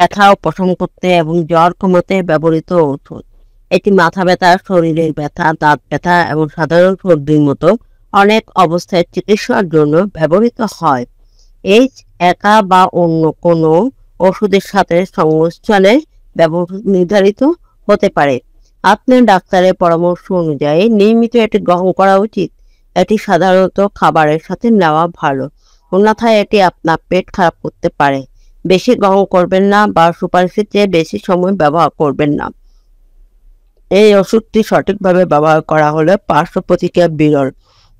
ব্যথা উপশম করতে এবং জ্বর কমাতে ব্যবহৃত ওষুধ। এটি মাথা ব্যথা, শরীরের ব্যথা, দাঁত ব্যথা এবং সাধারণ সর্দির মতো অনেক অবস্থায় চিকিৎসার জন্য ব্যবহৃত হয়। এই একা বা অন্য কোনো ওষুধের সাথে সংমিশ্রণে নির্ধারিত হতে পারে। আপনার ডাক্তারের পরামর্শ অনুযায়ী নিয়মিত এটি গ্রহণ করা উচিত। এটি সাধারণত খাবারের সাথে নেওয়া ভালো, অন্যথায় এটি আপনার পেট খারাপ করতে পারে। বেশি গ্রহণ করবেন না বা সুপারিশের চেয়ে বেশি সময় ব্যবহার করবেন না। এই ওষুধটি সঠিকভাবে ব্যবহার করা হলে পার্শ্ব প্রতিক্রিয়া বিরল,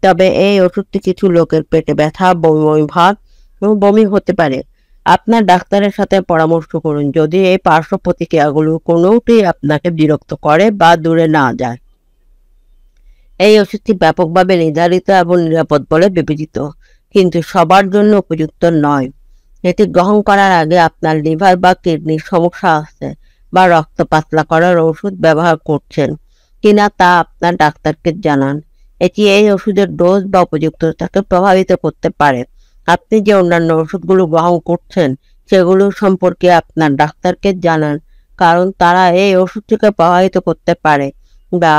তবে এই ওষুধটি কিছু লোকের পেটে ব্যথা, বমি ভাব এবং বমি হতে পারে। আপনার ডাক্তারের সাথে পরামর্শ করুন যদি এই পার্শ্ব প্রতিক্রিয়াগুলো কোনোটি আপনাকে বিরক্ত করে বা দূরে না যায়। এই ওষুধটি ব্যাপকভাবে নির্ধারিত এবং নিরাপদ বলে বিবেচিত, কিন্তু সবার জন্য উপযুক্ত নয়। এটি গ্রহণ করার আগে আপনার লিভার বা কিডনির সমস্যা আছে বা রক্ত পাতলা করার ওষুধ ব্যবহার করছেন কিনা তা আপনার ডাক্তারকে জানান। এটি এই ওষুধের ডোজ বা উপযুক্ততাকে প্রভাবিত করতে পারে। আপনি যে অন্যান্য ওষুধগুলো গ্রহণ করছেন সেগুলো সম্পর্কে আপনার ডাক্তারকে জানান, কারণ তারা এই ওষুধটিকে প্রভাবিত করতে পারে বা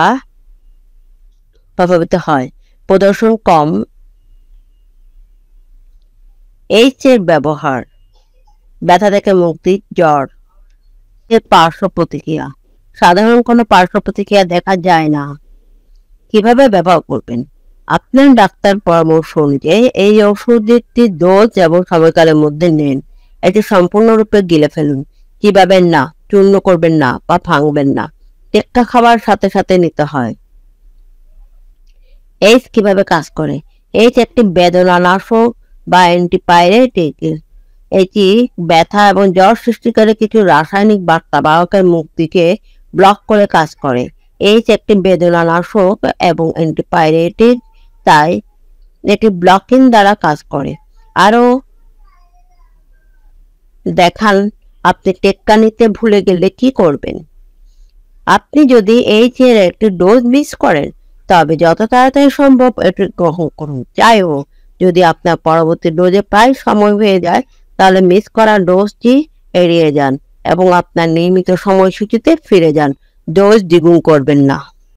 প্রভাবিত হয়। প্রদর্শন কম এর ব্যবহার, ব্যথা থেকে মুক্তি, জ্বর এর পার্শ্ব প্রতিক্রিয়া। সাধারণ কোনো পার্শ্ব প্রতিক্রিয়া দেখা যায় না। কিভাবে ব্যবহার করবেন? আপনার ডাক্তার পরামর্শ অনুযায়ী এই ওষুধটি ডোজ এবং সময়কালের মধ্যে নিন। এটি সম্পূর্ণরূপে গিলে ফেলুন। কিভাবে না, চূর্ণ করবেন না বা ভাঙবেন না। টেক্কা খাবার সাথে সাথে নিতে হয়। কিভাবে কাজ করে? একটি বেদনানাশক বা অ্যান্টিপাইরেটিক। এটি ব্যথা এবং জ্বর সৃষ্টিকারী কিছু রাসায়নিক বার্তাবাহকের মুক্তিকে ব্লক করে কাজ করে। একটি বেদনানাশক এবং অ্যান্টিপাইরেটিক, তাই এটি ব্লকিং দ্বারা কাজ করে। আরও দেখান, আপনি টেক্কা নিতে ভুলে গেলে কি করবেন? আপনি যদি এর একটি ডোজ মিস করেন তবে যত তাড়াতাড়ি সম্ভব এটি গ্রহণ করুন। যাই হোক, যদি আপনার পরবর্তী ডোজে প্রায় সময় হয়ে যায় তাহলে মিস করা ডোজটি এড়িয়ে যান এবং আপনার নিয়মিত সময়সূচিতে ফিরে যান। ডোজ দ্বিগুণ করবেন না।